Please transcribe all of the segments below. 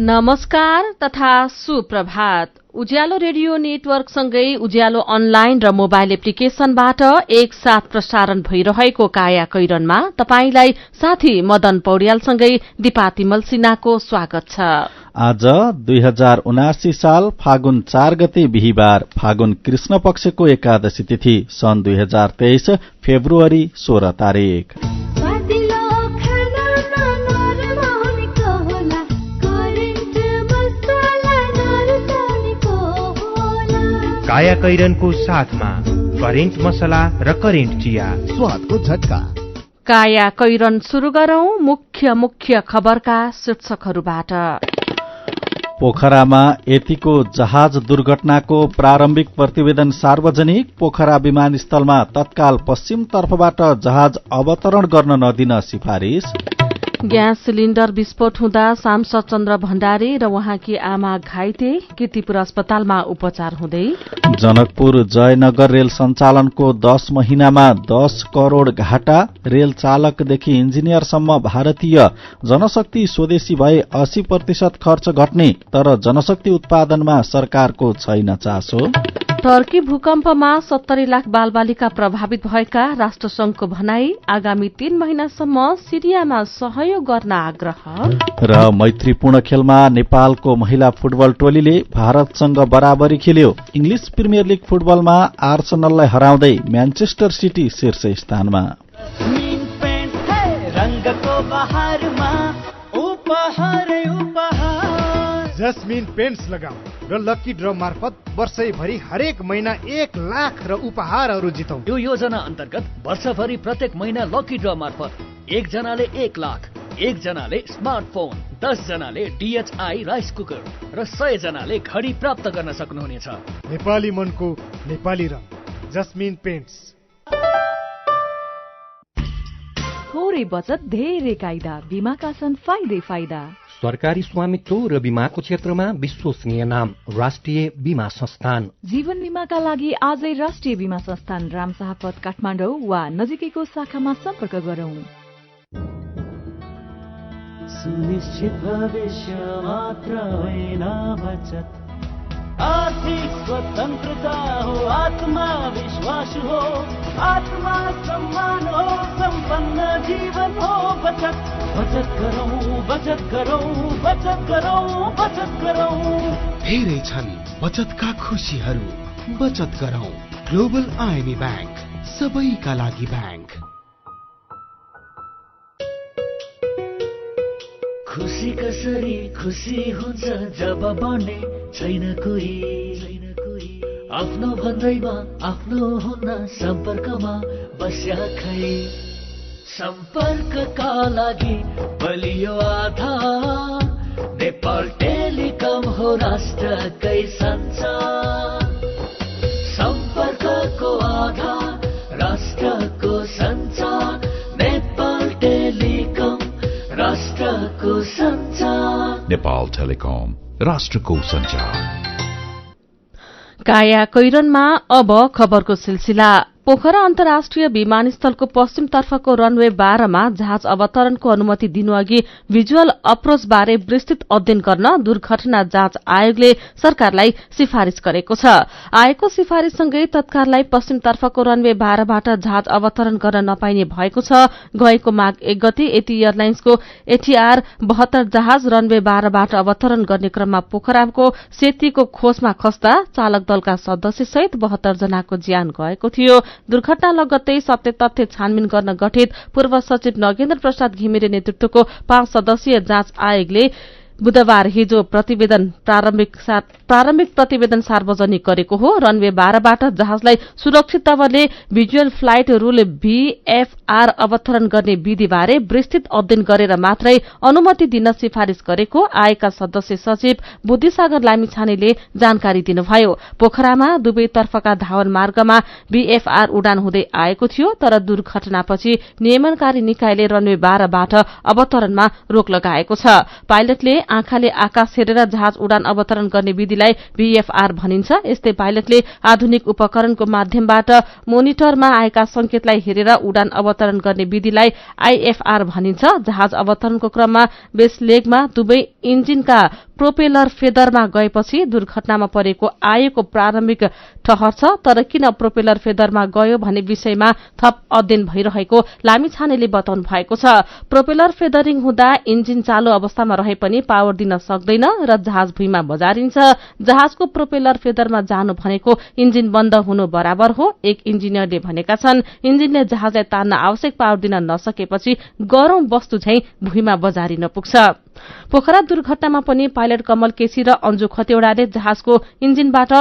नमस्कार तथा सुप्रभात। उज्यालो रेडियो नेटवर्कसँगै उज्यालो अनलाइन र मोबाइल एप्लिकेशनबाट एकसाथ प्रसारण भइरहेको काया कैरनमा तपाईंलाई साथी मदन पौड्यालसँगै दिपा तिमल सिन्हाको स्वागत छ। आज 2079 साल फागुन 4 गते बिहीबार, फागुन कृष्ण पक्षको एकादशी तिथि, सन् 2023 फेब्रुअरी 16 तारिक। काया कैरनको साथमा करेन्ट मसला र करेन्ट चिया, स्वादको झट्का। काया कैरन शुरू गरौं मुख्य खबरका शीर्षकहरूबाट। पोखरामा यतिको जहाज दुर्घटनाको प्रारम्भिक प्रतिवेदन सार्वजनिक। पोखरा विमानस्थलमा तत्काल पश्चिम तर्फबाट जहाज अवतरण गर्न नदिन सिफारिस। ग्यास सिलिण्डर विस्फोट हुँदा सांसद चन्द्र भण्डारी र उहाँकी आमा घाइते, कीर्तिपुर अस्पतालमा उपचार हुँदै। जनकपुर जयनगर रेल सञ्चालनको 10 महिनामा 10 करोड़ घाटा। रेल चालकदेखि इन्जिनियरसम्म भारतीय, जनशक्ति स्वदेशी भए 80% खर्च घट्ने, तर जनशक्ति उत्पादनमा सरकारको छैन चासो। टर्की भूकम्पमा 70 लाख बालबालिका प्रभावित भएका, राष्ट्रसंघको भनाई। आगामी 3 महिनासम्म सिरियामा सहयोग गर्न आग्रह। र मैत्रीपूर्ण खेलमा नेपालको महिला फुटबल टोलीले भारतसँग बराबरी खेल्यो। इंग्लिश प्रिमियर लिग फुटबलमा आर्सेनललाई हराउँदै म्यानचेस्टर सिटी शीर्ष स्थानमा। जस्मिन पेन्ट्स लगाऊ र लकी ड्र मार्फत वर्षैभरि हरेक महिना 1 लाख र उपहारहरू जितौं। यो योजना अन्तर्गत वर्षभरि प्रत्येक महिना लकी ड्र मार्फत 1 जनाले 1 लाख, 1 जनाले स्मार्टफोन, 10 जनाले DHI राइस कुकर र 100 जनाले घडी प्राप्त गर्न सक्नुहुनेछ। नेपाली मनको नेपाली रङ, जस्मिन पेन्ट्स। थोरै बचत धेरै कायदा, बीमाका छन् फाइदै फाइदा। सरकारी स्वामित्व र बीमाको क्षेत्रमा विश्वसनीय नाम राष्ट्रिय बीमा संस्थान। जीवन बीमाका लागि आजै राष्ट्रिय बीमा संस्थान रामशाहपथ काठमाडौँ वा नजिकैको शाखामा सम्पर्क गरौं। सुनिश्चित भविष्य मात्र होइन बचत, आर्थिक स्वतन्त्रता हो, आत्मविश्वास हो, आत्मा सम्मान हो, सम्पन्न जीवन हो। बचत बचत गरौं, बचत गरौं, बचत गरौं, बचत गरौं। धेरै छन् बचतका खुशीहरू, बचत गरौं। ग्लोबल IME बैंक, सबैका लागि बैंक। खुशी कसरी खुशी हुन्छ जब बढ्ने छैन कोही, आफ्नो भन्दैमा आफ्नो हुन्न सम्पर्कमा बस्या खै। सम्पर्कका लागि बलियो आधार, नेपाल टेलिकम हो राष्ट्रकै सञ्चार। सम्पर्कको आधार राष्ट्रको सञ्चार, नेपाल टेलिकम राष्ट्रको सञ्चार। नेपाल टेलिकम राष्ट्रको सञ्चार। काया कैरनमा अब खबरको सिलसिला। पोखरा अन्तर्राष्ट्रिय विमानस्थलको पश्चिमतर्फको रनवे 12 मा जहाज अवतरणको अनुमति दिनुअघि भिजुअल अप्रोच बारे विस्तृत अध्ययन गर्न दुर्घटना जाँच आयोगले सरकारलाई सिफारिश गरेको छ। आयोगको सिफारिशसँगै तत्काललाई पश्चिमतर्फको रनवे 12 बाट जहाज अवतरण गर्न नपाइने भएको छ। गएको माघ 1 गते एटी एयरलाइन्सको ATR 72 जहाज रनवे 12 बाट अवतरण गर्ने क्रममा पोखराको सेतीको खोजमा खस्दा चालक दलका सदस्यसहित 72 जनाको ज्यान गएको थियो। दुर्घटना लगत्तै सत्य तथ्य छानबिन गर्न गठित पूर्व सचिव नगेन्द्र प्रसाद घिमिरे नेतृत्वको 5 सदस्यीय जाँच आयोगले बुधबार हिजो प्रारम्भिक प्रतिवेदन सार्वजनिक गरेको हो। रनवे 12 बाट जहाजलाई सुरक्षित तवरले भिजुअल फ्लाइट रूल VFR अवतरण गर्ने विधिबारे विस्तृत अध्ययन गरेर मात्रै अनुमति दिन सिफारिश गरेको आयोगका सदस्य सचिव बुद्धिसागर लामिछानेले जानकारी दिनुभयो। पोखरामा दुवैतर्फका धावन मार्गमा VFR उडान हुँदै आएको थियो, तर दुर्घटनापछि नियमनकारी निकायले रनवे 12 बाट अवतरणमा रोक लगाएको छ। पाइलटले आँखाले आकाश हेरेर जहाज उडान अवतरण गर्ने विधिलाई VFR भनिन्छ। यस्तै पाइलटले आधुनिक उपकरणको माध्यमबाट मोनिटरमा आएका संकेतलाई हेरेर उडान अवतरण गर्ने विधिलाई IFR भनिन्छ। जहाज अवतरणको क्रममा बेस लेगमा दुवै इन्जिनका प्रोपेलर फेदरमा गएपछि दुर्घटनामा परेको आएको प्रारम्भिक ठहर छ। तर किन प्रोपेलर फेदरमा गयो भन्ने विषयमा थप अध्ययन भइरहेको लामिछानेले बताउनु भएको छ। प्रोपेलर फेदरिङ हुँदा इन्जिन चालू अवस्थामा रहे पनि पावर दिन सक्दैन र जहाज भुइँमा बजारिन्छ। जहाजको प्रोपेलर फेदरमा जानु भनेको इन्जिन बन्द हुनु बराबर हो। एक इन्जिनियरले भनेका छन् इन्जिनले जहाजलाई तान्न आवश्यक पावर दिन नसकेपछि गरौं वस्तु झैं भुइँमा बजारिन पुग्छ। पोखरा दुर्घटनामा पनि पाइलट कमल केसी र अन्जु खतेवड़ाले जहाजको इन्जिनबाट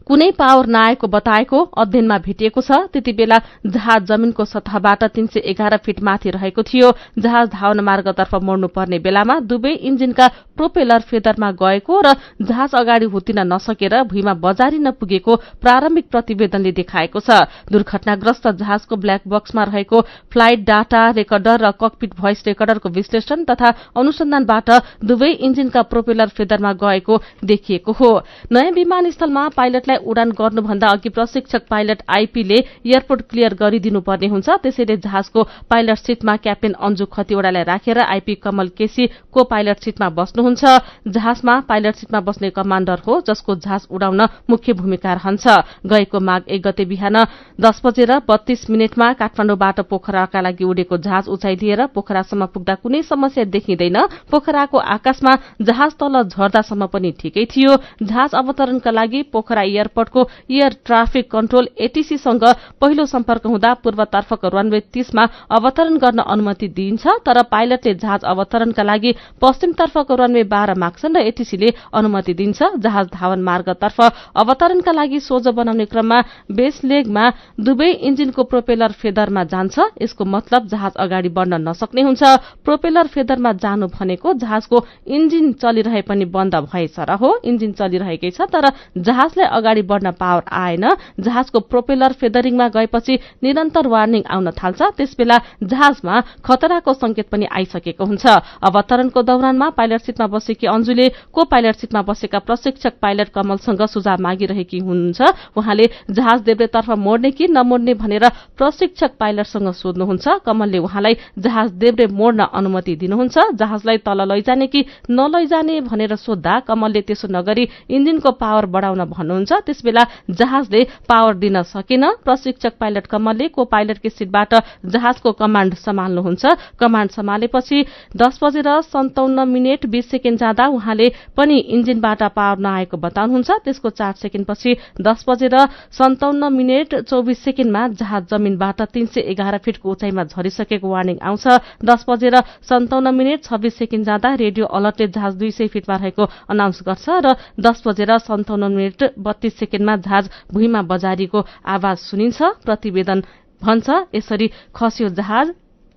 कुनै पावर नआएको बताएको अध्ययनमा भेटिएको छ। त्यति बेला जहाज जमिनको सतहबाट 311 फिट माथि रहेको थियो। जहाज धावन मार्गतर्फ मोड्नुपर्ने बेलामा दुवै इन्जिनका प्रोपेलर फेदरमा गएको र जहाज अगाडि हुत्तिन नसकेर भुइँमा बजारिन पुगेको प्रारम्भिक प्रतिवेदनले देखाएको छ। दुर्घटनाग्रस्त जहाजको ब्ल्याक बक्समा रहेको फ्लाइट डाटा रेकर्डर र ककपिट भोइस रेकर्डरको विश्लेषण तथा अनुसन्धानबाट दुवै इन्जिनका प्रोपेलर फेदरमा गएको देखिएको हो। नयाँ विमानस्थलमा पाइलटलाई उडान गर्नुभन्दा अघि प्रशिक्षक पाइलट आईपी ले एयरपोर्ट क्लियर गरिदिनुपर्ने हुन्छ। त्यसैले जहाजको पाइलट सीटमा क्याप्टेन अन्जु खतिवड़ालाई राखेर आईपी कमल केसी को पाइलट सीटमा बस्नुहुन्छ। जहाजमा पाइलट सीटमा बस्ने कमाण्डर हो जसको जहाज उडाउन मुख्य भूमिका रहन्छ। गएको माघ 1 गते बिहान 10:32 काठमाडौँबाट पोखराका लागि उडेको जहाज उचाइ लिएर पोखरासम्म पुग्दा कुनै समस्या देखिँदैन। पोखराको आकाशमा जहाज तल झर्दासम्म पनि ठिकै थियो। जहाज अवतरणका लागि पोखरा एयरपोर्टको एयर ट्राफिक कन्ट्रोल एटीसी सँग पहिलो सम्पर्क हुँदा पूर्वतर्फको रनवे 30 मा अवतरण गर्न अनुमति दिइन्छ। तर पाइलटले जहाज अवतरणका लागि पश्चिमतर्फको रनवे 12 माग्छन् र एटीसीले अनुमति दिन्छ। जहाज धावन मार्गतर्फ अवतरणका लागि सोझो बनाउने क्रममा बेस लेगमा दुवै इन्जिनको प्रोपेलर फेदरमा जान्छ। यसको मतलब जहाज अगाडि बढ्न नसक्ने हुन्छ। प्रोपेलर फेदरमा जानु भनेको जहाजको इन्जिन चलिरहे पनि बन्द भएछ र हो। इन्जिन चलिरहेकै छ तर जहाजलाई अगाडि बढ्न पावर आएन। जहाजको प्रोपेलर फेदरिङमा गएपछि निरन्तर वार्निङ आउन थाल्छ। त्यसबेला जहाजमा खतराको संकेत पनि आइसकेको हुन्छ। अवतरणको दौरानमा पाइलट सीटमा बसेकी अन्जुले को पाइलट सीटमा बसेका प्रशिक्षक पाइलट कमलसँग सुझाव मागिरहेकी हुनुहुन्छ। उहाँले जहाज देब्रेतर्फ मोड्ने कि नमोड्ने भनेर प्रशिक्षक पाइलटसँग सोध्नुहुन्छ। कमलले उहाँलाई जहाज देब्रे मोड्न अनुमति दिनुहुन्छ। जहाजलाई तल लैजाने कि नलैजाने भनेर सोध्दा कमलले त्यसो नगरी इन्जिनको पावर बढाउन भन्नुहुन्छ। त्यसबेला जहाजले पावर दिन सकेन। प्रशिक्षक पाइलट कमलले को पाइलटको सीटबाट जहाजको कमाण्ड सम्हाल्नुहुन्छ। कमाण्ड सम्हालेपछि 10:57 जाँदा उहाँले पनि इन्जिनबाट पावर नआएको बताउनुहुन्छ। त्यसको 4 सेकेन्डपछि 10:57 मा जहाज जमिनबाट 311 फिटको उचाइमा झरिसकेको वार्निङ आउँछ। 10:57 जाँदा रेडियो अलर्टले जहाज 200 फिटमा रहेको अनाउन्स गर्छ र 10:57 मा जहाज भुइँमा बजारिएको आवाज सुनिन्छ। प्रतिवेदन भन्छ यसरी खस्यो जहाज।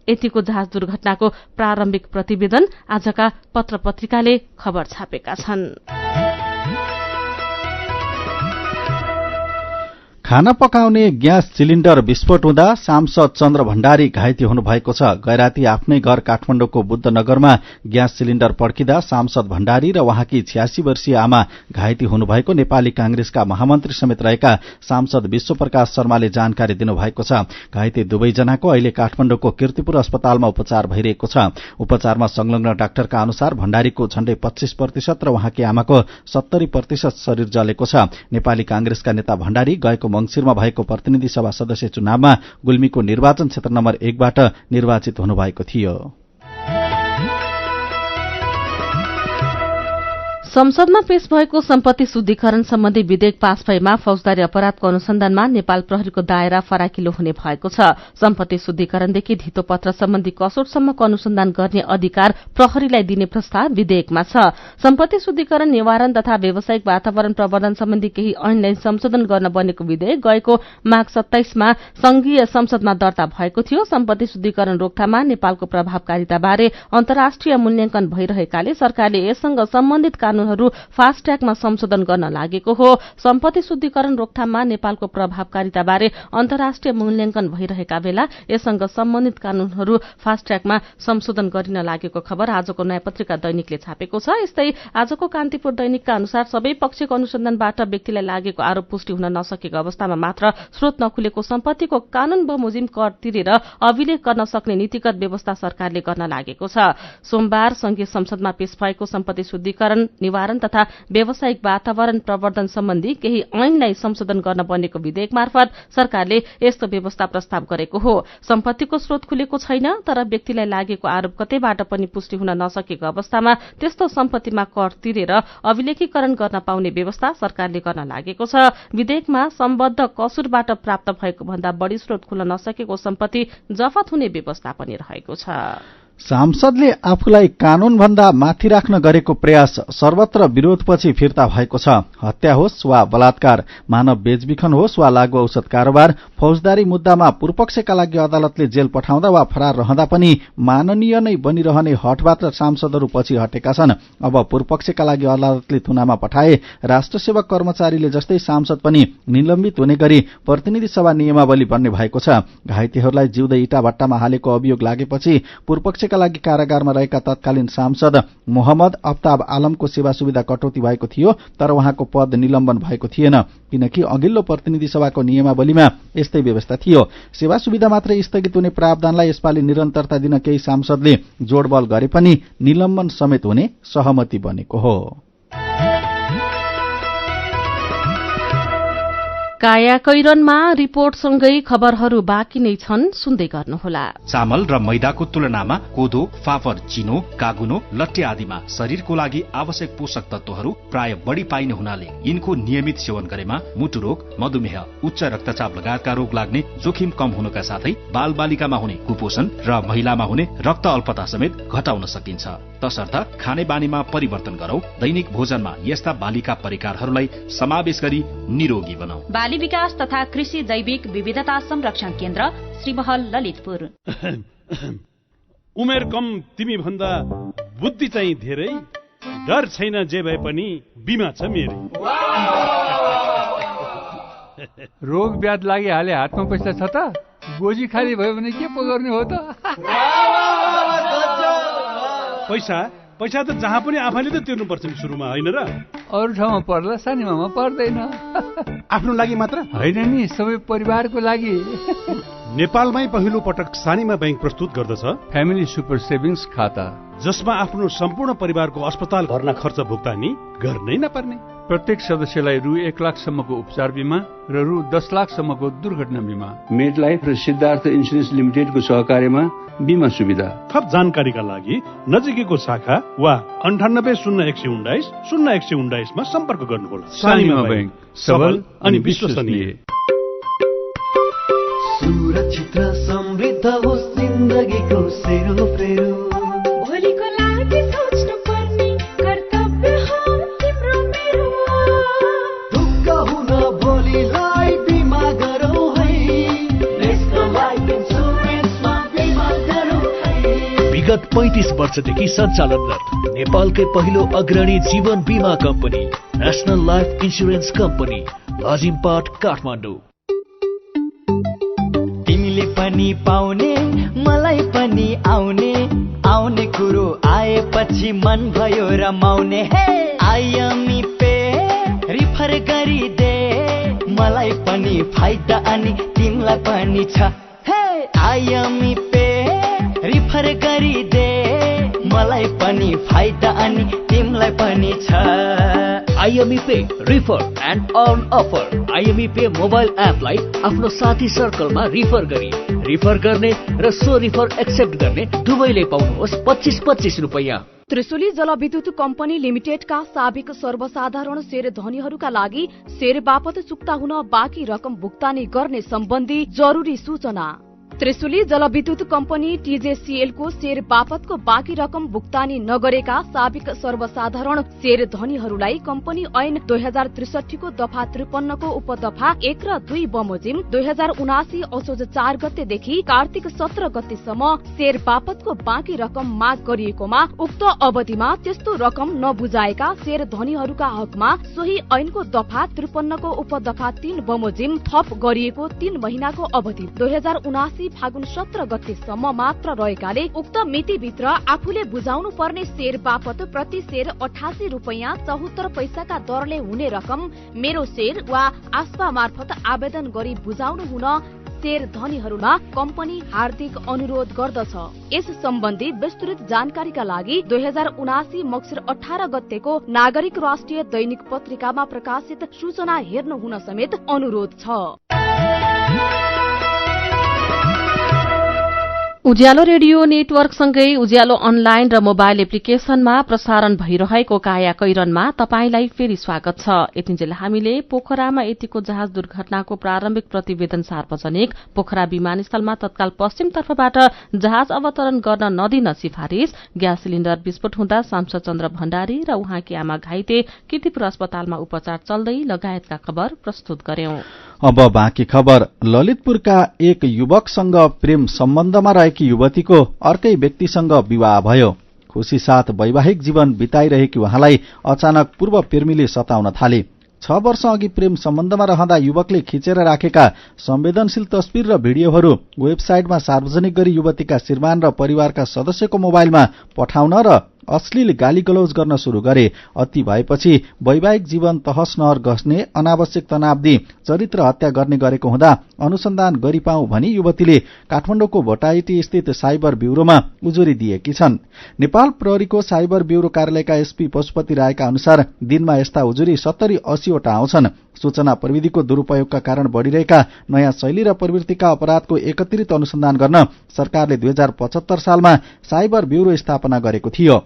यतिको जहाज दुर्घटनाको प्रारम्भिक प्रतिवेदन आजका पत्र पत्रिकाले खबर छापेका छन्। खाना पकाउने ग्यास सिलिण्डर विस्फोट हुँदा सांसद चन्द्र भण्डारी घाइते हुनुभएको छ। गैराती आफ्नै घर काठमाडौँको बुद्धनगरमा ग्यास सिलिण्डर पड्किँदा सांसद भण्डारी र उहाँकी 86 वर्षीय आमा घाइते हुनुभएको नेपाली कांग्रेसका महामन्त्री समेत रहेका सांसद विश्वप्रकाश शर्माले जानकारी दिनुभएको छ। घाइते दुवैजनाको अहिले काठमाडौँको कीर्तिपुर अस्पतालमा उपचार भइरहेको छ। उपचारमा संलग्न डाक्टरका अनुसार भण्डारीको झण्डै 25% र उहाँकी आमाको 70% शरीर जलेको छ। नेपाली कांग्रेसका नेता भण्डारी गएको मंगिरमा भएको प्रतिनिधि सभा सदस्य चुनावमा गुल्मीको निर्वाचन क्षेत्र नम्बर 1 बाट निर्वाचित हुनुभएको थियो। संसदमा पेश भएको सम्पत्ति शुद्धिकरण सम्बन्धी विधेयक पास भएमा फौजदारी अपराधको अनुसन्धानमा नेपाल प्रहरीको दायरा फराकिलो हुने भएको छ। सम्पत्ति शुद्धिकरणदेखि धितोपत्र सम्बन्धी कसोटसम्मको अनुसन्धान गर्ने अधिकार प्रहरीलाई दिने प्रस्ताव विधेयकमा छ। सम्पत्ति शुद्धिकरण निवारण तथा व्यावसायिक वातावरण प्रवर्धन सम्बन्धी केही ऐनलाई संशोधन गर्न बनेको विधेयक गएको माघ 27 मा संघीय संसदमा दर्ता भएको थियो। सम्पत्ति शुद्धिकरण रोकथाममा नेपालको प्रभावकारिताबारे अन्तर्राष्ट्रिय मूल्याङ्कन भइरहेकाले सरकारले यससँग सम्बन्धित कानून कानूनहरू फास्ट ट्र्याकमा संशोधन गर्न लागेको हो। सम्पत्ति शुद्धिकरण रोकथाममा नेपालको प्रभावकारिताबारे अन्तर्राष्ट्रिय मूल्याङ्कन भइरहेका बेला यससँग सम्बन्धित कानूनहरू फास्ट ट्र्याकमा संशोधन गरिन लागेको खबर आजको नयाँ पत्रिका दैनिकले छापेको छ। यस्तै आजको कान्तिपुर दैनिकका अनुसार सबै पक्षको अनुसन्धानबाट व्यक्तिलाई लागेको आरोप पुष्टि हुन नसकेको अवस्थामा मात्र स्रोत नखुलेको सम्पत्तिको कानून बमोजिम कर तिरेर अभिलेख गर्न सक्ने नीतिगत व्यवस्था सरकारले गर्न लागेको छ। सोमबार संघीय संसदमा पेश भएको सम्पत्ति शुद्धिकरण, निवारण तथा व्यावसायिक वातावरण प्रवर्धन सम्बन्धी केही ऐनलाई संशोधन गर्न बनेको विधेयक मार्फत सरकारले यस्तो व्यवस्था प्रस्ताव गरेको हो। सम्पत्तिको स्रोत खुलेको छैन, तर व्यक्तिलाई लागेको आरोप कतैबाट पनि पुष्टि हुन नसकेको अवस्थामा त्यस्तो सम्पत्तिमा कर तिरेर अभिलेखीकरण गर्न पाउने व्यवस्था सरकारले गर्न लागेको छ। विधेयकमा सम्बद्ध कसुरबाट प्राप्त भएको भन्दा बढ़ी स्रोत खुल्न नसकेको सम्पत्ति जफत हुने व्यवस्था पनि रहेको छ। सांसदले आफूलाई कानूनभन्दा माथि राख्न गरेको प्रयास सर्वत्र विरोधपछि फिर्ता भएको छ। हत्या होस् वा बलात्कार, मानव बेचबिखन होस् वा लागू औषध कारोबार, फौजदारी मुद्दामा पूर्वपक्षका लागि अदालतले जेल पठाउँदा वा फरार रहँदा पनि माननीय नै बनिरहने हठबाट सांसदहरू पछि हटेका छन्। अब पूर्वपक्षका लागि अदालतले थुनामा पठाए राष्ट्रसेवक कर्मचारीले जस्तै सांसद पनि निलम्बित हुने गरी प्रतिनिधि सभा नियमावली बन्ने भएको छ। घाइतेहरूलाई जिउँदै इटा भट्टामा हालेको अभियोग लागेपछि पूर्वपक्षका लागि कारागारमा रहेका तत्कालीन सांसद मोहम्मद अफ्ताब आलमको सेवा सुविधा कटौती भएको थियो, तर उहाँको पद निलम्बन भएको थिएन, किनकि अघिल्लो प्रतिनिधि सभाको नियमावलीमा यस्तै व्यवस्था थियो। सेवा सुविधा मात्रै स्थगित हुने प्रावधानलाई यसपालि निरन्तरता दिन केही सांसदले जोडबल गरे पनि निलम्बन समेत हुने सहमति बनेको हो। कायाकैरनमा रिपोर्टसँगै खबरहरू बाँकी नै छन्, सुन्दै गर्नुहोला। चामल र मैदाको तुलनामा कोदो, फापर, चिनो, कागुनो, लट्टे आदिमा शरीरको लागि आवश्यक पोषक तत्वहरू प्राय बढ़ी पाइने हुनाले यिनको नियमित सेवन गरेमा मुटु रोग, मधुमेह, उच्च रक्तचाप लगायतका रोग लाग्ने जोखिम कम हुनुका साथै बाल बालिकामा हुने कुपोषण र महिलामा हुने रक्त अल्पता समेत घटाउन सकिन्छ। तसर्थ खाने बानीमा परिवर्तन गरौं, दैनिक भोजनमा यस्ता बालिका परिकारहरूलाई समावेश गरी निरोगी बनाऊ। बाली विकास तथा कृषि जैविक विविधता संरक्षण केन्द्र, श्रीमहल, ललितपुर। उमेर कम तिमी भन्दा बुद्धि चाहिँ धेरै, डर छैन जे भए पनि बिमा छ मेरै। रोग ब्याध लागिहाले हातमा पैसा छ त, गोजी खाली भयो भने के पो गर्ने हो त। पैसा त जहाँ पनि आफैले त तिर्नु पर्छ नि सुरुमा, होइन र? अरू ठाउँमा पर्ला, सानीमामा पर्दैन। आफ्नो लागि मात्र होइन नि, सबै परिवारको लागि। नेपालमै पहिलो पटक सानीमा बैंक प्रस्तुत गर्दछ फ्यामिली सुपर सेभिङ्स खाता, जसमा आफ्नो सम्पूर्ण परिवारको अस्पताल भर्ना खर्च भुक्तानी गर्नै नपर्ने। प्रत्येक सदस्यलाई रु 1 लाखसम्मको उपचार बिमा र रु 10 लाखसम्मको दुर्घटना बिमा। मेड लाइफ र सिद्धार्थ इन्सुरेन्स लिमिटेडको सहकार्यमा बिमा सुविधा। थप जानकारीका लागि नजिकैको शाखा वा 980119 मा सम्पर्क गर्नुहोला। सानीमा बैंक, सबल अनि विश्वसनीय। सुरक्षित र समृद्ध होस् जिन्दगीको सेरोफेरो, भोलिको लागि सोच्नु पर्ने कर्तव्य हो तिम्रो मेरो। ढुक्क हुन भोलिलाई बिमा गरौँ है, नेशनल लाइफ इन्सुरेन्समा बिमा गरौँ है। विगत 35 वर्षदेखि सञ्चालनरत नेपालकै पहिलो अग्रणी जीवन बिमा company national life insurance company, Lazimpat, Kathmandu. तिमीले पनि पाउने मलाई पनि आउने कुरो आएपछि मन भयो रमाउने। हे आइएमई पे रिफर गरिदे, मलाई पनि फाइदा अनि तिमीलाई पनि छ। हे आइएमई पे रिफर गरिदे, मलाई पनि फाइदा अनि तिमीलाई पनि छ। IME pay refer and earn offer. IME pay mobile एपलाई आफ्नो साथी सर्कलमा रिफर गर्ने र सो रिफर एक्सेप्ट गर्ने दुवैले पाउनुहोस् 25-25 रुपैयाँ। त्रिशुली जलविद्युत कम्पनी लिमिटेडका साबिक सर्वसाधारण शेयर धनीहरूका लागि शेयर बापत चुक्ता हुन बाँकी रकम भुक्तानी गर्ने सम्बन्धी जरुरी सूचना। त्रिशुली जलविद्युत कम्पनी TJCL को शेयर बापतको बाँकी रकम भुक्तानी नगरेका साबिक सर्वसाधारण शेयर धनीहरूलाई कम्पनी ऐन 2063 को दफा 53 को उपदफा 1 र 2 बमोजिम 2079 असोज 4 गतेदेखि कार्तिक 17 गतेसम्म शेयर बापतको बाँकी रकम माग गरिएकोमा उक्त अवधिमा त्यस्तो रकम नबुझाएका शेयर धनीहरूका हकमा सोही ऐनको दफा 53 को उपदफा 3 बमोजिम थप गरिएको 3 महिनाको अवधि 2079 फागुन 17 गतेसम्म मात्र रहेकाले उक्त मितिभित्र आफूले बुझाउनु पर्ने शेयर बापत प्रति शेयर 88 रुपैयाँ 74 पैसाका दरले हुने रकम मेरो शेयर वा आस्पा मार्फत आवेदन गरी बुझाउनु हुन शेयर धनीहरूमा कम्पनी हार्दिक अनुरोध गर्दछ। यस सम्बन्धी विस्तृत जानकारीका लागि 2079 मक्सिर 18 गतेको नागरिक राष्ट्रिय दैनिक पत्रिकामा प्रकाशित सूचना हेर्नु हुन समेत अनुरोध छ। उज्यालो रेडियो नेटवर्कसँगै उज्यालो अनलाइन र मोबाइल एप्लिकेशनमा प्रसारण भइरहेको काया कैरनमा तपाईंलाई फेरि स्वागत छ। यतिन्जेल हामीले पोखरामा यतिको जहाज दुर्घटनाको प्रारम्भिक प्रतिवेदन सार्वजनिक, पोखरा विमानस्थलमा तत्काल पश्चिमतर्फबाट जहाज अवतरण गर्न नदिन सिफारिश, ग्यास सिलिण्डर विस्फोट हुँदा सांसद चन्द्र भण्डारी र उहाँकी आमा घाइते, कीर्तिपुर अस्पतालमा उपचार चल्दै लगायतका खबर प्रस्तुत गर्यौं। अब बाँकी खबर। ललितपुरका एक युवकसँग प्रेम सम्बन्धमा रहेकी युवतीको अर्कै व्यक्तिसँग विवाह भयो। खुशी साथ वैवाहिक जीवन बिताइरहेकी उहाँलाई अचानक पूर्व प्रेमीले सताउन थाले। 6 वर्ष अघि प्रेम सम्बन्धमा रहँदा युवकले खिचेर राखेका संवेदनशील तस्बिर र भिडियोहरू वेबसाइटमा सार्वजनिक गरी युवतीका श्रीमान र परिवारका सदस्यको मोबाइलमा पठाउन र अश्लील गालीगलौज गर्न शुरू गरे। अति भएपछि वैवाहिक जीवन तहस नहर गस्ने, अनावश्यक तनाव दिई चरित्र हत्या गर्ने गरेको हुँदा अनुसन्धान गरिपाऊ भनी युवतीले काठमाडौँको भोटाइटी स्थित साइबर ब्यूरोमा उजुरी दिएकी छन्। नेपाल प्रहरीको साइबर ब्यूरो कार्यालयका एसपी पशुपति रायका अनुसार दिनमा यस्ता उजुरी 70-80 वटा आउँछन्। सूचना प्रविधिको दुरूपयोगका कारण बढ़िरहेका नयाँ शैली र प्रवृत्तिका अपराधको एकत्रित अनुसन्धान गर्न सरकारले 2075 सालमा साइबर ब्यूरो स्थापना गरेको थियो।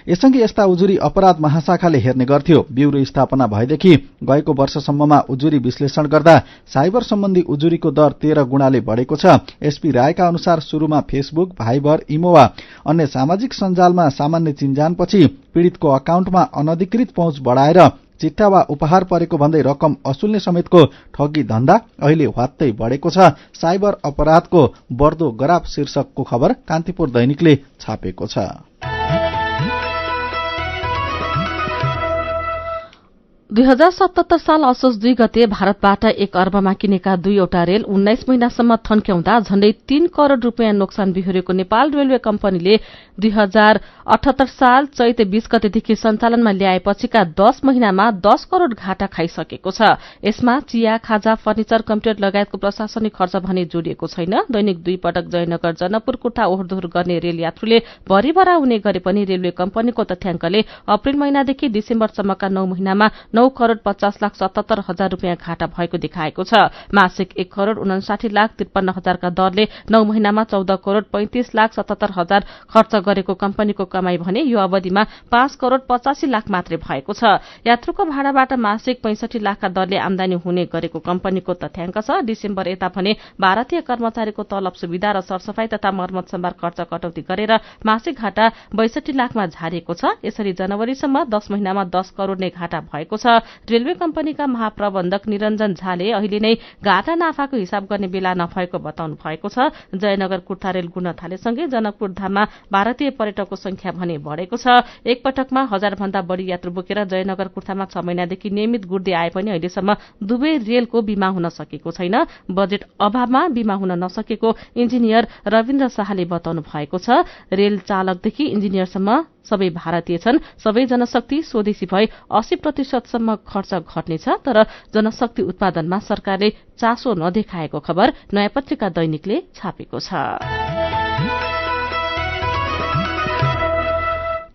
यससँगै यस्ता उजुरी अपराध महाशाखाले हेर्ने गर्थ्यो। ब्यूरो स्थापना भएदेखि गएको वर्षसम्ममा उजुरी विश्लेषण गर्दा साइबर सम्बन्धी उजुरीको दर 13 गुणाले बढेको छ। एसपी रायका अनुसार सुरुमा फेसबुक, भाइबर, इमो वा अन्य सामाजिक सञ्जालमा सामान्य चिन्जानपछि पीड़ितको अकाउन्टमा अनधिकृत पहुँच बढ़ाएर चिट्ठा वा उपहार परेको भन्दै रकम असुल्ने समेतको ठगी धन्दा अहिले ह्वात्तै बढ़ेको छ। साइबर अपराधको बढ्दो गराफ शीर्षकको खबर कान्तिपुर दैनिकले छापेको छ। 2077 साल असोज 2 गते भारतबाट 1 अर्बमा किनेका 2वटा रेल 19 महिनासम्म थन्क्याउँदा झण्डै 3 करोड़ रूपियाँ नोक्सान बिहोरेको नेपाल रेलवे कम्पनीले 2078 साल चैत 20 गतेदेखि सञ्चालनमा ल्याएपछिका 10 महिनामा 10 करोड़ घाटा खाइसकेको छ। यसमा चिया, खाजा, फर्निचर, कम्प्युटर लगायतको प्रशासनिक खर्च भने जोडिएको छैन। दैनिक 2 पटक जयनगर जनकपुर कुठा ओहोरदोहोर गर्ने रेल यात्रुले भरिभरा हुने गरे पनि रेलवे कम्पनीको तथ्याङ्कले अप्रेल महिनादेखि डिसेम्बरसम्मका 9 महिनामा 9,50,77,000 रूपियाँ घाटा भएको देखाएको छ। मासिक 1,59,53,53,000 का दरले 9 महिनामा 14,35,77,000 खर्च गरेको कम्पनीको कमाई भने यो अवधिमा 5,85,00,000 मात्रै भएको छ। यात्रुको भाडाबाट मासिक 65 लाख का दरले आमदानी हुने गरेको कम्पनीको तथ्याङ्क छ। डिसेम्बर यता भने भारतीय कर्मचारीको तलब सुविधा र सरसफाई तथा मर्मत सम्भार खर्च कटौती गरेर मासिक घाटा 62 लाखमा झारेको छ। यसरी जनवरीसम्म 10 महिनामा 10 करोड़ नै घाटा भएको छ। रेलवे कम्पनीका महाप्रबन्धक निरञ्जन झाले अहिले नै घाटा नाफाको हिसाब गर्ने बेला नभएको बताउनु भएको छ। जयनगर कुर्था रेल गुड्न थालेसँगै जनकपुर धाममा भारतीय पर्यटकको संख्या भने बढ़ेको छ। एक पटकमा 1000 भन्दा बढ़ी यात्रु बोकेर जयनगर कुर्थामा 6 महिनादेखि नियमित गुड्दै आए पनि अहिलेसम्म दुवै रेलको बीमा हुन सकेको छैन। बजेट अभावमा बीमा हुन नसकेको इन्जिनियर रविन्द्र शाहले बताउनु भएको छ। रेल चालकदेखि इन्जिनियरसम्म सबै भारतीय छन्। सबै जनशक्ति स्वदेशी भए 80% सम्म खर्च घट्नेछ। तर जनशक्ति उत्पादनमा सरकारले चासो नदेखाएको खबर नयाँ पत्रिका दैनिकले छापेको छ।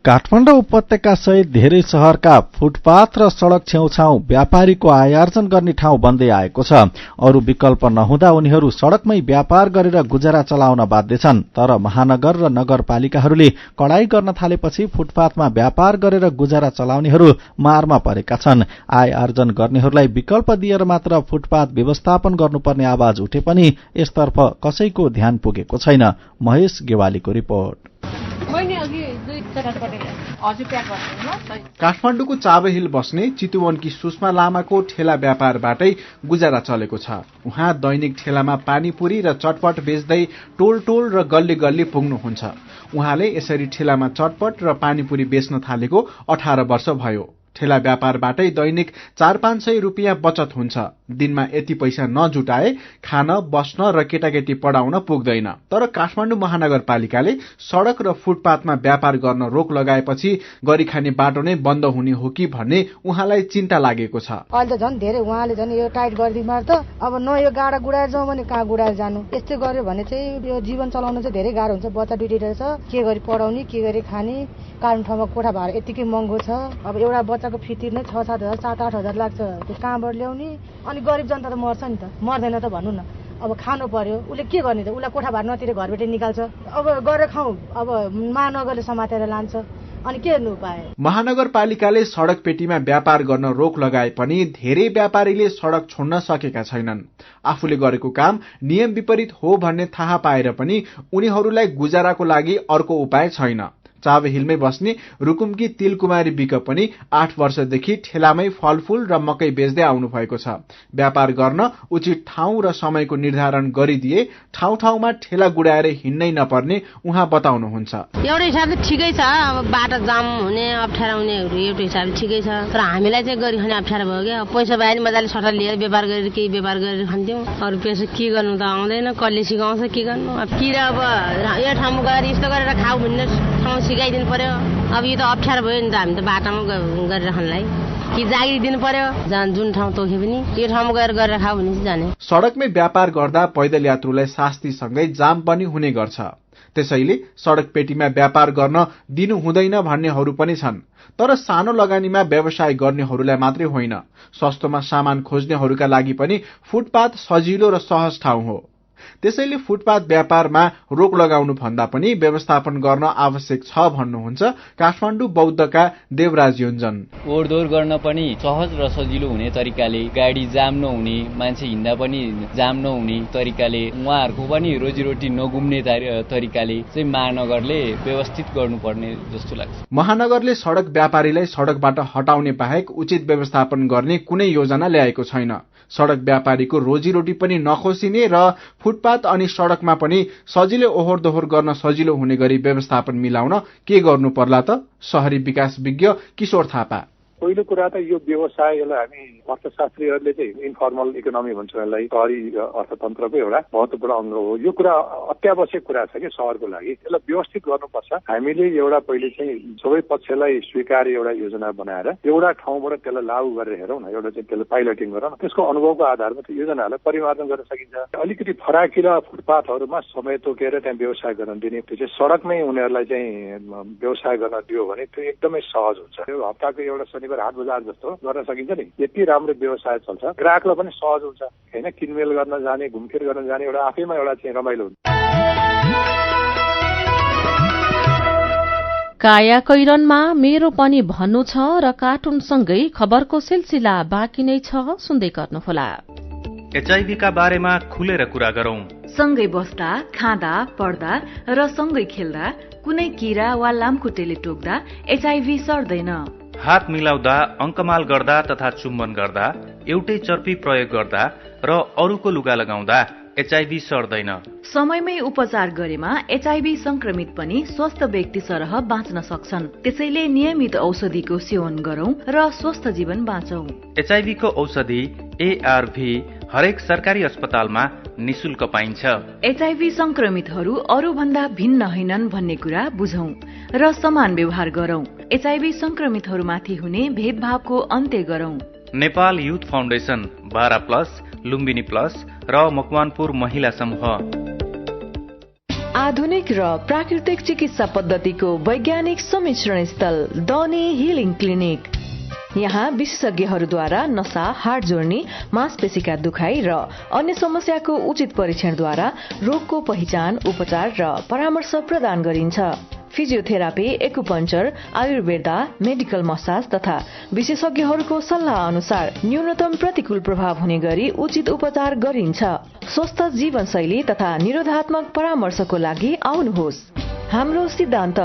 काठमाडौँ उपत्यका सहित धेरै शहरका फुटपाथ र सड़क छेउछाउ व्यापारीको आयार्जन गर्ने ठाउँ बन्दै आएको छ। अरू विकल्प नहुँदा उनीहरू सड़कमै व्यापार गरेर गुजारा चलाउन बाध्य छन्। तर महानगर र नगरपालिकाहरूले कडाई गर्न थालेपछि फुटपाथमा व्यापार गरेर गुजारा चलाउनेहरू मारमा परेका छन्। आय आर्जन गर्नेहरूलाई विकल्प दिएर मात्र फुटपाथ व्यवस्थापन गर्नुपर्ने आवाज उठे पनि यसतर्फ कसैको ध्यान पुगेको छैन। महेश गेवालीको रिपोर्ट। काठमाडौँको चाबहिल बस्ने चितुवनकी सुषमा लामाको ठेला व्यापारबाटै गुजारा चलेको छ। उहाँ दैनिक ठेलामा पानीपुरी र चटपट बेच्दै टोल टोल र गल्ली गल्ली पुग्नुहुन्छ। उहाँले यसरी ठेलामा चटपट र पानीपुरी बेच्न थालेको 18 वर्ष भयो। ठेला व्यापारबाटै दैनिक 400-500 रुपियाँ बचत हुन्छ। दिनमा यति पैसा नजुटाए खान, बस्न र केटाकेटी पढाउन पुग्दैन। तर काठमाडौँ महानगरपालिकाले सड़क र फुटपाथमा व्यापार गर्न रोक लगाएपछि गरी खाने बाटो नै बन्द हुने हो कि भन्ने उहाँलाई चिन्ता लागेको छ। अहिले त झन् धेरै उहाँले झन् यो टाइट गरिदिनु त अब न यो गाडा गुडाएर जाउँ भने कहाँ गुडाएर जानु। यस्तै गर्यो भने चाहिँ यो जीवन चलाउन चाहिँ धेरै गाह्रो हुन्छ। बच्चा दुईटा छ, के गरी पढाउने, के गरी खाने, कानुन ठाउँमा कोठा भाडा यतिकै महँगो छ। अब एउटा बच्चाको फी तिर्नै 6-7 हजार 7-8 हजार लाग्छ। त्यो कहाँबाट ल्याउने? अनि गरिब जनता त मर्छ नि त, मर्दैन त भन्नु न। अब खानु पर्यो, उसले के गर्ने त? उसलाई कोठा भाडा नतिरे घरबाटै निकाल्छ। अब गरेर खाउँ, अब महानगरले समातेर लान्छ। अनि के हेर्नु उपाय? महानगरपालिकाले सड़क पेटीमा व्यापार गर्न रोक लगाए पनि धेरै व्यापारीले सड़क छोड्न सकेका छैनन्। आफूले गरेको काम नियम विपरीत हो भन्ने थाहा पाएर पनि उनीहरूलाई गुजाराको लागि अर्को उपाय छैन। चाबहिलमै बस्ने रुकुमकी तिलकुमारी विक पनि 8 वर्षदेखि ठेलामै फलफूल र मकै बेच्दै आउनु भएको छ। व्यापार गर्न उचित ठाउँ र समयको निर्धारण गरिदिए ठाउँ ठाउँमा ठेला गुडाएर हिँड्नै नपर्ने उहाँ बताउनुहुन्छ। एउटा हिसाबले ठिकै छ, अब बाटो जाम हुने अप्ठ्यारो हुनेहरू एउटा हिसाबले ठिकै छ। तर हामीलाई चाहिँ गरी खाने अप्ठ्यारो भयो क्या। पैसा पाए मजाले सट्टा लिएर व्यापार गरेर केही व्यापार गरेर खान्थ्यौँ। अरू पैसा के गर्नु त आउँदैन, कसले सिकाउँछ के गर्नु। अब किरा अब यो ठाउँमा गएर यस्तो गरेर खाऊ भन्ने ठाउँ सिकाइदिनु पर्यो। अब यो त अप्ठ्यारो भयो नि त, हामी त बाटामा गरेर खानलाई कि जागिर दिनु पर्यो। जुन ठाउँ तोके पनि यो ठाउँमा गएर गरेर खाऊ भने चाहिँ जाने। सड़कमै व्यापार गर्दा पैदल यात्रुलाई शास्तिसँगै जाम पनि हुने गर्छ। त्यसैले सड़क पेटीमा व्यापार गर्न दिनु हुँदैन भन्नेहरू पनि छन्। तर सानो लगानीमा व्यवसाय गर्नेहरूलाई मात्रै होइन, सस्तोमा सामान खोज्नेहरूका लागि पनि फुटपाथ सजिलो र सहज ठाउँ हो। त्यसैले फुटपाथ व्यापारमा रोक लगाउनु भन्दा पनि व्यवस्थापन गर्न आवश्यक छ भन्नुहुन्छ काठमाडौँ बौद्धका देवराज योन्जन। ओहोरदोहोर गर्न पनि सहज र सजिलो हुने तरिकाले, गाडी जाम नहुने, मान्छे हिँड्दा पनि जाम नहुने तरिकाले, उहाँहरूको पनि रोजीरोटी नगुम्ने तरिकाले चाहिँ महानगरले व्यवस्थित गर्नुपर्ने जस्तो लाग्छ। महानगरले सड़क व्यापारीलाई सड़कबाट हटाउने बाहेक उचित व्यवस्थापन गर्ने कुनै योजना ल्याएको छैन। सड़क व्यापारीको रोजीरोटी पनि नखोसिने र फुटपाथ अनि सड़कमा पनि सजिलै ओहोर दोहोर गर्न सजिलो हुने गरी व्यवस्थापन मिलाउन के गर्नु पर्ला त? शहरी विकास विज्ञ किशोर थापा। पहिलो कुरा त यो व्यवसायलाई हामी अर्थशास्त्रीहरूले चाहिँ इन्फर्मल इकोनोमी भन्छ, यसलाई शहरी अर्थतन्त्रको एउटा महत्त्वपूर्ण अङ्ग हो। यो कुरा अत्यावश्यक कुरा छ कि शहरको लागि। यसलाई व्यवस्थित गर्नुपर्छ। हामीले एउटा पहिले चाहिँ सबै पक्षलाई स्वीकार्य एउटा योजना बनाएर एउटा ठाउँबाट त्यसलाई लागू गरेर हेरौँ न, एउटा चाहिँ त्यसलाई पाइलटिङ गरौँ न। त्यसको अनुभवको आधारमा त्यो योजनाहरूलाई परिमार्जन गर्न सकिन्छ। अलिकति फराकिला फुटपाथहरूमा समय तोकेर त्यहाँ व्यवसाय गर्न दिने, त्यो चाहिँ सडकमै उनीहरूलाई चाहिँ व्यवसाय गर्न दियो भने त्यो एकदमै सहज हुन्छ। यो हप्ताको एउटा शनिबार हाट बजार जस्तो गर्न सकिन्छ नि, यति राम्रो व्यवसाय चल्छ। ग्राहकलाई पनि सहज हुन्छ हैन, किनमेल गर्न जाने, घुमफिर गर्न जाने एउटा आफैमा एउटा चाहिँ रमाइलो हुन्छ। काया कैरनमा मेरो पनि भन्नु छ र कार्टुनसँगै खबरको सिलसिला बाँकी नै छ, सुन्दै गर्नुहोला। एचआईभी का बारेमा खुलेर कुरा गरौं। सँगै बस्दा, खाँदा, पढ्दा र सँगै खेल्दा कुनै कीरा वा लामखुट्टेले टोक्दा एचआईभी सर्दैन। हात मिलाउँदा, अंकमाल गर्दा तथा चुम्बन गर्दा, एउटै चर्पी प्रयोग गर्दा र अरूको लुगा लगाउँदा एचआईभी सर्दैन। समयमै उपचार गरेमा एचआईभी संक्रमित पनि स्वस्थ व्यक्ति सरह बाँच्न सक्छन्। त्यसैले नियमित औषधिको सेवन गरौं र स्वस्थ जीवन बाँचौं। एचआईभी को औषधि एआरभी हरेक सरकारी अस्पतालमा निशुल्क पाइन्छ। एचआईभी संक्रमितहरू अरू भन्दा भिन्न होइनन् भन्ने कुरा बुझौं र समान व्यवहार गरौं। एचआईभी संक्रमितहरूमाथि हुने भेदभावको अन्त्य गरौं। Nepal youth foundation, Bara plus, Lumbini plus र मकवानपुर महिला समूह। आधुनिक र प्राकृतिक चिकित्सा पद्धतिको वैज्ञानिक सम्मिश्रण स्थल डनी हिलिङ क्लिनिक। यहाँ विशेषज्ञहरूद्वारा नसा, हाड जोड्नी, मांसपेशीका दुखाइ र अन्य समस्याको उचित परीक्षणद्वारा रोगको पहिचान, उपचार र परामर्श प्रदान गरिन्छ। Physiotherapy, acupuncture, Ayurveda, medical massage तथा विशेषज्ञहरूको सल्लाह अनुसार न्यूनतम प्रतिकूल प्रभाव हुने गरी उचित उपचार गरिन्छ। स्वस्थ जीवनशैली तथा निरोधात्मक परामर्शको लागि आउनुहोस्। हाम्रो सिद्धान्त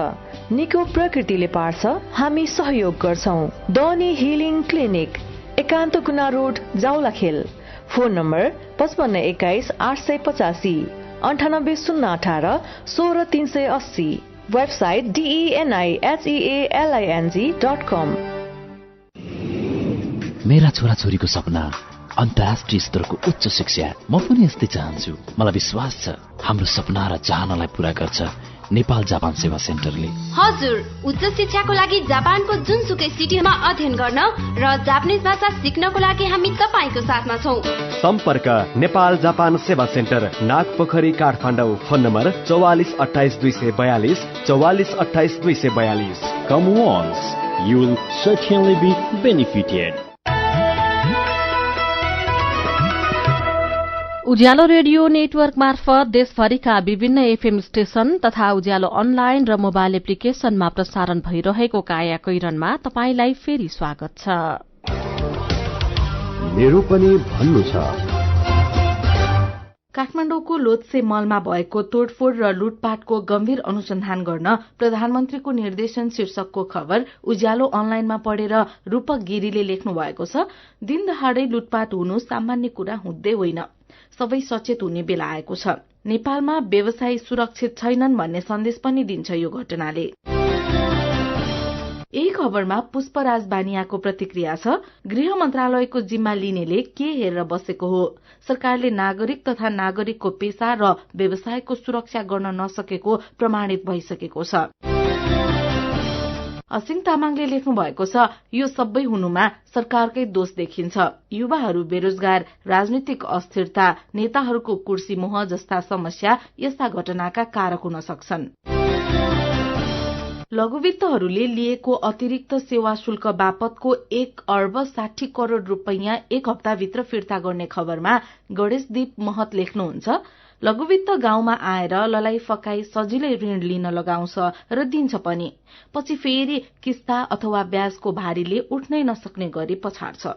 निको प्रकृतिले पार्छ, हामी सहयोग गर्छौं। डनी हिलिङ क्लिनिक, एकान्त गुना road, Jawalakhel. Phone number 5521 885, 98 018 16 380। Website denihealing.com। मेरा छोराछोरीको सपना अन्तर्राष्ट्रिय स्तरको उच्च शिक्षा। म पनि यस्तै चाहन्छु। मलाई विश्वास छ हाम्रो सपना र चाहनालाई पूरा गर्छ नेपाल जापान सेवा सेन्टरले। हजुर, उच्च शिक्षाको लागि जापानको जुनसुकै सिटीमा अध्ययन गर्न र जापानिज भाषा सिक्नको लागि हामी तपाईको साथमा छौं। सम्पर्क Nepal Japan Sewa centre, Nagpokhari, Kathmandu. Phone number 44 28 242, 44 28 242। Come once, you will certainly be benefited. Ujyaalo radio network मार्फत देशभरिका विभिन्न एफएम स्टेशन तथा उज्यालो अनलाइन र मोबाइल एप्लिकेशनमा प्रसारण भइरहेको काया कैरनमा तपाईंलाई फेरि स्वागत छ। मेरो पनि भन्नु छ। काठमाडौँको लोत्से मलमा भएको तोडफोड र लुटपाटको गम्भीर अनुसन्धान गर्न प्रधानमन्त्रीको निर्देशन शीर्षकको खबर उज्यालो अनलाइनमा पढेर रूपक गिरीले लेख्नु भएको छ। दिनदहाडै लुटपाट हुनु सामान्य कुरा हुँदै होइन, सबै सचेत हुने बेला आएको छ। नेपालमा व्यवसायी सुरक्षित छैनन् भन्ने सन्देश पनि दिन्छ यो घटनाले। यही खबरमा पुष्पराज बानियाको प्रतिक्रिया छ। गृह मन्त्रालयको जिम्मा लिनेले के हेरेर बसेको हो? सरकारले नागरिक तथा नागरिकको पेशा र व्यवसायको सुरक्षा गर्न नसकेको प्रमाणित भइसकेको छ। असिङ तामाङले लेख्नु भएको छ, यो सबै हुनुमा सरकारकै दोष देखिन्छ। युवाहरू बेरोजगार, राजनीतिक अस्थिरता, नेताहरूको कुर्सी मोह जस्ता समस्या यस्ता घटनाका कारक हुन सक्छन्। लघुवित्तहरूले लिएको अतिरिक्त सेवा शुल्क बापतको 1 अर्ब 60 करोड़ रूपैयाँ 1 हप्ताभित्र फिर्ता गर्ने खबरमा गणेशदीप महत लेख्नुहुन्छ, लघुवित्त गाउँमा आएर ललाई फकाई सजिलै ऋण लिन लगाउँछ र दिन्छ पनि, पछि फेरि किस्ता अथवा ब्याजको भारीले उठ्नै नसक्ने गरी पछाड्छ।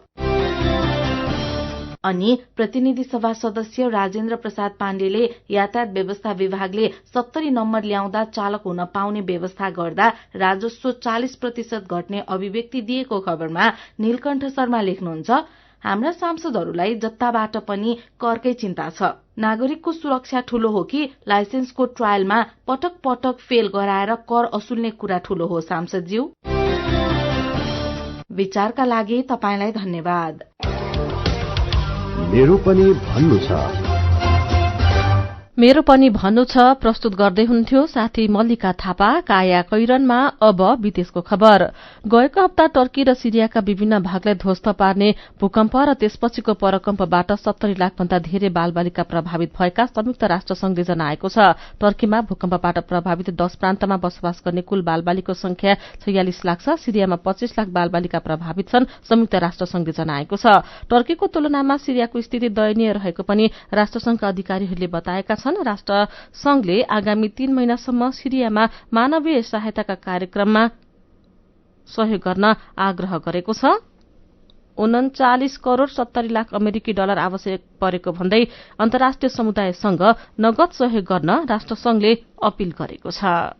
अनि प्रतिनिधि सभा सदस्य राजेन्द्र प्रसाद पाण्डेले यातायात व्यवस्था विभागले 70 नम्बर ल्याउँदा चालक हुन पाउने व्यवस्था गर्दा राजस्व 40% घट्ने अभिव्यक्ति दिएको खबरमा नीलकण्ठ शर्मा लेख्नुहुन्छ, हाम्रा सांसदहरूलाई जत्ताबाट पनि करकै चिन्ता छ। नागरिकको सुरक्षा ठूलो हो कि लाइसेन्सको ट्रायलमा पटक पटक फेल गराएर कर असुल्ने कुरा ठूलो हो? सांसदज्यू, विचारका लागि तपाईलाई धन्यवाद। मेरो पनि भन्नु छ। मेरो पनि भन्नु छ प्रस्तुत गर्दै हुन्थ्यो साथी मल्लिका थापा। काया कैरनमा अब विदेशको खबर। गएको हप्ता टर्की र सिरियाका विभिन्न भागलाई ध्वस्त पार्ने भूकम्प र त्यसपछिको परकम्पबाट 70 लाख भन्दा धेरै बालबालिका प्रभावित भएका संयुक्त राष्ट्रसंघले जनाएको छ। टर्कीमा भूकम्पबाट प्रभावित 10 प्रान्तमा बसोबास गर्ने कुल बालबालिकाको संख्या 46 लाख छ। सिरियामा 25 लाख बालबालिका प्रभावित छन्, संयुक्त राष्ट्रसंघले जनाएको छ। टर्कीको तुलनामा सिरियाको स्थिति दयनीय रहेको पनि राष्ट्रसंघका अधिकारीहरूले बताएका छन्। राष्ट्रसंघले आगामी 3 महिनासम्म सिरियामा मानवीय सहायताका कार्यक्रममा सहयोग गर्न आग्रह गरेको छ। 39 करोड़ 70 लाख अमेरिकी डलर आवश्यक परेको भन्दै अन्तर्राष्ट्रिय समुदायसँग नगद सहयोग गर्न राष्ट्रसंघले अपील गरेको छ।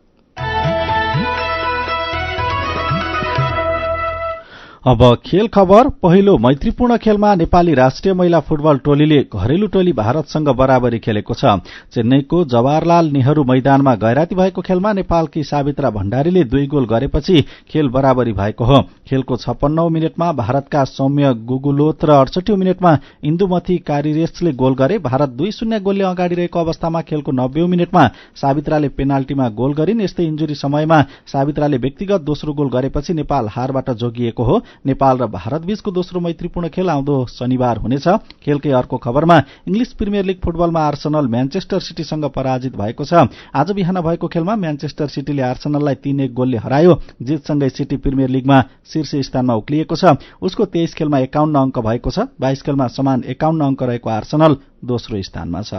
अब खेल खबर। पहिलो मैत्रीपूर्ण खेलमा नेपाली राष्ट्रिय महिला फुटबल टोलीले घरेलु टोली भारतसँग बराबरी खेलेको छ। चेन्नईको जवाहरलाल नेहरू मैदानमा गैराती भएको खेलमा नेपालकी सावित्रा भण्डारीले 2 गोल गरेपछि खेल बराबरी भएको हो। खेलको 56औं मिनेटमा भारतका सौम्य गुगुलोत र 68औं मिनेटमा इन्दुमती कारिरेसले गोल गरे। भारत 2-0 गोलले अगाडि रहेको अवस्थामा खेलको 90औं मिनेटमा सावित्राले पेनाल्टीमा गोल गरिन्। यस्तै इन्जुरी समयमा सावित्राले व्यक्तिगत दोस्रो गोल गरेपछि नेपाल हारबाट जोगिएको हो। नेपाल र भारतबीचको दोस्रो मैत्रीपूर्ण खेल आउँदो शनिबार हुनेछ। खेलकै अर्को खबरमा इंग्लिश प्रिमियर लीग फुटबलमा आर्सेनल म्यानचेस्टर सिटीसँग पराजित भएको छ। आज बिहान भएको खेलमा म्यानचेस्टर सिटीले आर्सेनललाई 3-1 गोलले हरायो। जितसँगै सिटी प्रिमियर लीगमा शीर्ष स्थानमा उक्लिएको छ। उसको 23 खेलमा 51 अंक भएको छ। 22 खेलमा समान 51 अंक रहेको आर्सेनल दोस्रो स्थानमा छ।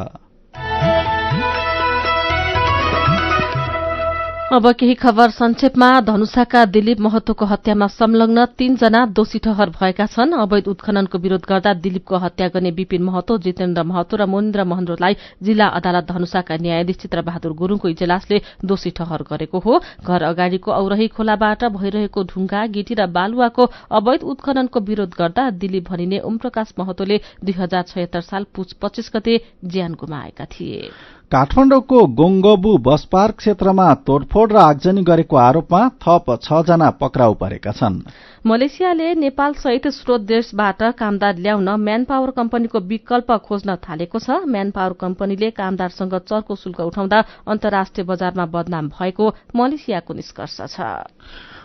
अब केही खबर संक्षेपमा। धनुषाका दिलीप महतोको हत्यामा संलग्न 3 जना दोषी ठहर भएका छन्। अवैध उत्खननको विरोध गर्दा दिलीपको हत्या गर्ने विपिन महतो, जितेन्द्र महतो र महेन्द्र महेन्द्रलाई जिल्ला अदालत धनुषाका न्यायाधीश चित्रबहादुर गुरूङको इजलासले दोषी ठहर गरेको हो। घर अगाडिको औरही खोलाबाट भइरहेको ढुङ्गा, गिटी र बालुवाको अवैध उत्खननको विरोध गर्दा दिलीप भनिने ओमप्रकाश महतोले 2076 साल पुस 25 गते ज्यान गुमाएका थिए। काठमाडौँको गोङ्गबु बस पार्क क्षेत्रमा तोडफोड र आगजनी गरेको आरोपमा थप 6 जना पक्राउ परेका छन्। मलेसियाले नेपाल सहित स्रोत देशबाट कामदार ल्याउन म्यान पावर कम्पनीको विकल्प खोज्न थालेको छ। म्यान पावर कम्पनीले कामदारसँग चर्को शुल्क उठाउँदा अन्तर्राष्ट्रिय बजारमा बदनाम भएको मलेसियाको निष्कर्ष छ।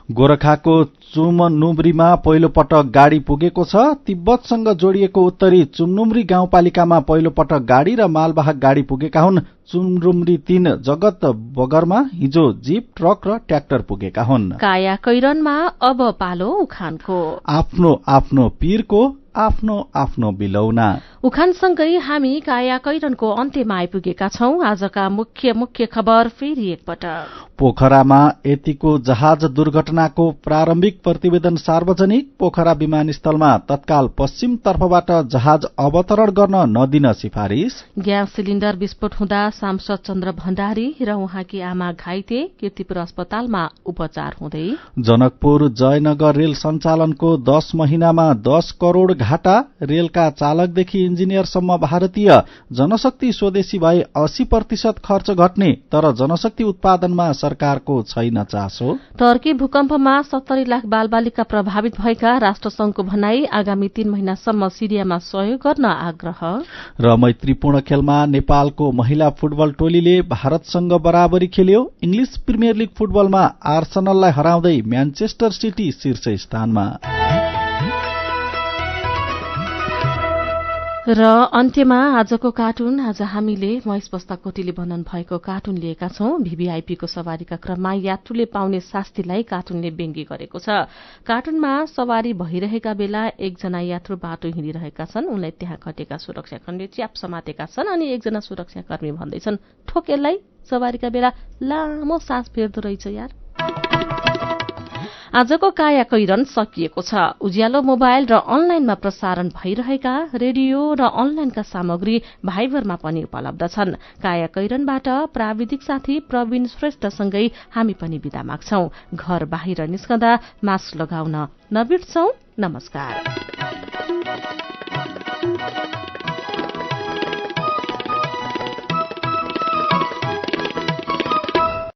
गोरखाको चुमनुम्रीमा पहिलो पटक गाड़ी पुगेको छ। तिब्बतसँग जोडिएको उत्तरी चुमनुम्री गाउँपालिकामा पहिलो पटक गाड़ी र मालवाहक गाड़ी पुगेका हुन्। चुमनुम्री 3 जगत बगरमा हिजो जीप, ट्रक र ट्र्याक्टर पुगेका हुन्। काया कैरनमा अब पालो उखानको। आफ्नो आफ्नो पीरको आफ्नो आफ्नो बिलौना। उखानसँगै हामी काया कैरनको अन्त्यमा आइपुगेका छौं। आजका मुख्य खबर फेरि एकपटक। पोखरामा यतिको जहाज दुर्घटनाको प्रारम्भिक प्रतिवेदन सार्वजनिक। पोखरा विमानस्थलमा तत्काल पश्चिम तर्फबाट जहाज अवतरण गर्न नदिन सिफारिश। ग्यास सिलिण्डर विस्फोट हुँदा सांसद चन्द्र भण्डारी र उहाँकी आमा घाइते, कीर्तिपुर अस्पतालमा उपचार हुँदै। जनकपुर जयनगर रेल सञ्चालनको 10 महिनामा 10 करोड़ घाटा। रेलका चालकदेखि इन्जिनियरसम्म भारतीय। जनशक्ति स्वदेशी भए 80% खर्च घट्ने, तर जनशक्ति उत्पादनमा सरकारको छैन चासो। टर्की भूकम्पमा 70 लाख बालबालिका प्रभावित भएका। राष्ट्रसंघको भनाई आगामी 3 महिनासम्म सिरियामा सहयोग गर्न आग्रह। र मैत्रीपूर्ण खेलमा नेपालको महिला फुटबल टोलीले भारतसँग बराबरी खेल्यो। इंग्लिश प्रिमियर लीग फुटबलमा आर्सेनललाई हराउँदै म्यानचेस्टर सिटी शीर्ष स्थानमा। र अन्त्यमा आजको कार्टुन। आज हामीले महेश बस्ताकोटीले बनन भएको कार्टुन लिएका छौं। भीभीआईपीको सवारीका क्रममा यात्रुले पाउने शास्तिलाई कार्टुनले व्यङ्ग्य गरेको छ। कार्टुनमा सवारी भइरहेका बेला एकजना यात्रु बाटो हिँडिरहेका छन्। उनलाई त्यहाँ खटेका सुरक्षाकर्मीले च्याप समातेका छन् अनि एकजना सुरक्षाकर्मी भन्दैछन्, ठोकेललाई सवारीका बेला लामो सास फेर्दो रहेछ यार। आजको काया कैरन सकिएको छ। उज्यालो मोबाइल र अनलाइनमा प्रसारण भइरहेका रेडियो र अनलाइनका सामग्री भाइबरमा पनि उपलब्ध छन्। काया कैरनबाट प्राविधिक साथी प्रवीण श्रेष्ठसँगै हामी पनि बिदा माग्छौं। घर बाहिर निस्कँदा मास्क लगाउन नबिर्सौं। नमस्कार।